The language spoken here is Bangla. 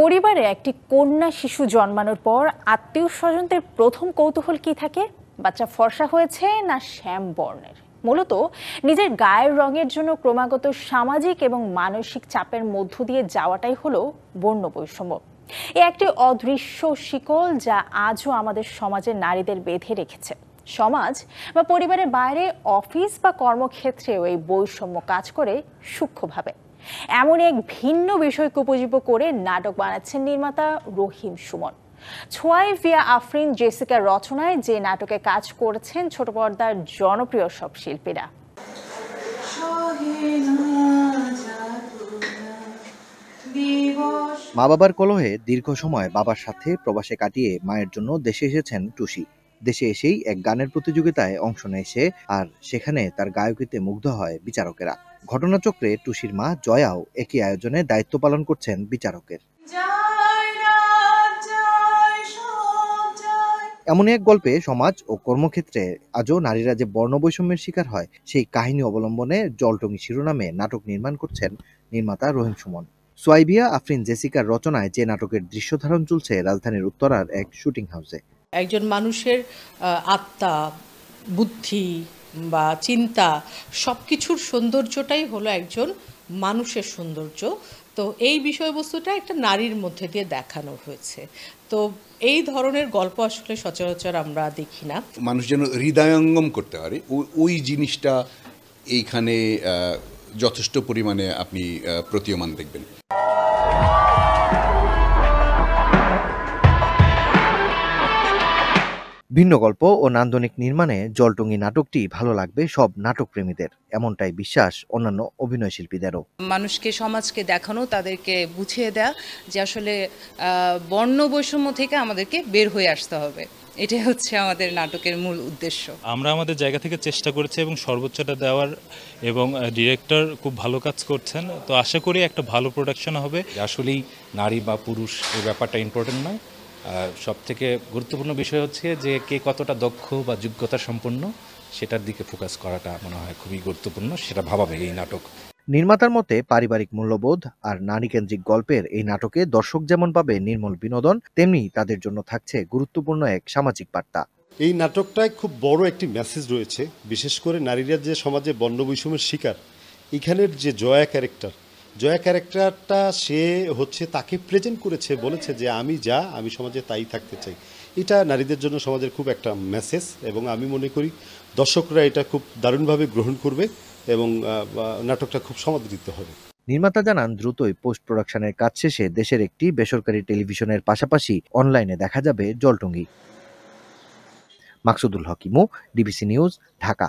পরিবারে একটি কন্যা শিশু জন্মানোর পর আত্মীয়-স্বজনদের প্রথম কৌতূহল কি থাকে? বাচ্চা ফর্সা হয়েছে না শ্যাম বর্ণের? মূলত নিজের গায়ের রঙের জন্য ক্রমাগত সামাজিক এবং মানসিক চাপের মধ্য দিয়ে যাওয়াটাই হলো বর্ণ বৈষম্য। এ একটি অদৃশ্য শিকল যা আজও আমাদের সমাজের নারীদের বেঁধে রেখেছে। সমাজ বা পরিবারের বাইরে অফিস বা কর্মক্ষেত্রেও এই বৈষম্য কাজ করে সূক্ষ্মভাবে। এমন এক ভিন্ন বিষয়কে উপজীব্য করে নাটক বানাচ্ছেন নির্মাতা রহিম সুমন। ছোঁয়ায় ভিয়া আফরিন জেসিকার রচনায় যে নাটকে কাজ করেছেন ছোট পর্দার জনপ্রিয় সব শিল্পীরা। মা বাবার কলহে দীর্ঘ সময় বাবার সাথে প্রবাসে কাটিয়ে মায়ের জন্য দেশে এসেছেন টুসি। দেশে এসেই এক গানের প্রতিযোগিতায় অংশ নেয় সে, আর সেখানে তার গায়কিতে মুগ্ধ হয় বিচারকেরা। ঘটনাচক্রে টুসির মা জয়াও একই আয়োজনে দায়িত্ব পালন করছেন বিচারকের। এমনই এক গল্পে সমাজ ও কর্মক্ষেত্রে আজও নারীরা যে বর্ণবৈষম্যের শিকার হয় সেই কাহিনী অবলম্বনে জলটঙ্গী শিরোনামে নাটক নির্মাণ করছেন নির্মাতা রহিম সুমন। সোয়াইবিয়া আফরিন জেসিকার রচনায় যে নাটকের দৃশ্যধারণ চলছে রাজধানীর উত্তরার এক শুটিং হাউসে। একজন মানুষের আত্মা, বুদ্ধি বা চিন্তা সবকিছুর সৌন্দর্যটাই হলো একজন মানুষের সৌন্দর্য। তো এই বিষয়বস্তুটা একটা নারীর মধ্যে দিয়ে দেখানো হয়েছে। তো এই ধরনের গল্প আসলে সচরাচর আমরা দেখি না। মানুষ যেন হৃদয়ঙ্গম করতে পারে ওই জিনিসটা এইখানে যথেষ্ট পরিমাণে আপনি প্রতীয়মান দেখবেন। ভিন্ন গল্প ও নান্দনিক নির্মাণে জলটঙ্গী নাটকটি ভালো লাগবে সব নাটকপ্রেমীদের, এমনটাই বিশ্বাস অন্যান্য অভিনয় শিল্পীদেরও। মানুষকে, সমাজকে দেখানো, তাদেরকে বুঝিয়ে দেয়া যে আসলে বর্ণ বৈষম্য থেকে আমাদেরকে বের হয়ে আসতে হবে। এটাই হচ্ছে আমাদের নাটকের মূল উদ্দেশ্য। আমরা আমাদের জায়গা থেকে চেষ্টা করেছি এবং সর্বোচ্চটা দেওয়ার, এবং ডিরেক্টর খুব ভালো কাজ করছেন। তো আশা করি একটা ভালো প্রোডাকশন হবে। আসলেই নারী বা পুরুষ এই ব্যাপারটা ইম্পর্টেন্ট নয়, সব থেকে গুরুত্বপূর্ণ বিষয় হচ্ছে যে কে কতটা দক্ষ বা যোগ্যতা সম্পন্ন সেটার দিকে ফোকাস করাটা মনে হয় খুবই গুরুত্বপূর্ণ। সেটা ভাবাবে এই নাটক। নির্মাতার মতে পারিবারিক মূল্যবোধ আর নারীকেন্দ্রিক গল্পের এই নাটকে দর্শক যেমন পাবে নির্মল বিনোদন, তেমনি তাদের জন্য থাকছে গুরুত্বপূর্ণ এক সামাজিক বার্তা। এই নাটকটায় খুব বড় একটি মেসেজ রয়েছে, বিশেষ করে নারীরা যে সমাজে বর্ণবৈষম্যের শিকার। এখানের যে জয়া ক্যারেক্টারটা সে হচ্ছে তাকে প্রেজেন্ট করেছে, বলেছে যে আমি সমাজে তাই থাকতে চাই। এটা নারীদের জন্য সমাজের খুব একটা মেসেজ, এবং আমি মনে করি দর্শকরা এটা খুব দারুণভাবে গ্রহণ করবে এবং নাটকটা খুব সমাদৃত হবে। নির্মাতা জানান দ্রুতই পোস্ট প্রোডাকশনের কাজ শেষে দেশের একটি বেসরকারি টেলিভিশনের পাশাপাশি অনলাইনে দেখা যাবে জলটঙ্গী। মাকসুদুল হক ইমু, ডিবিসি নিউজ, ঢাকা।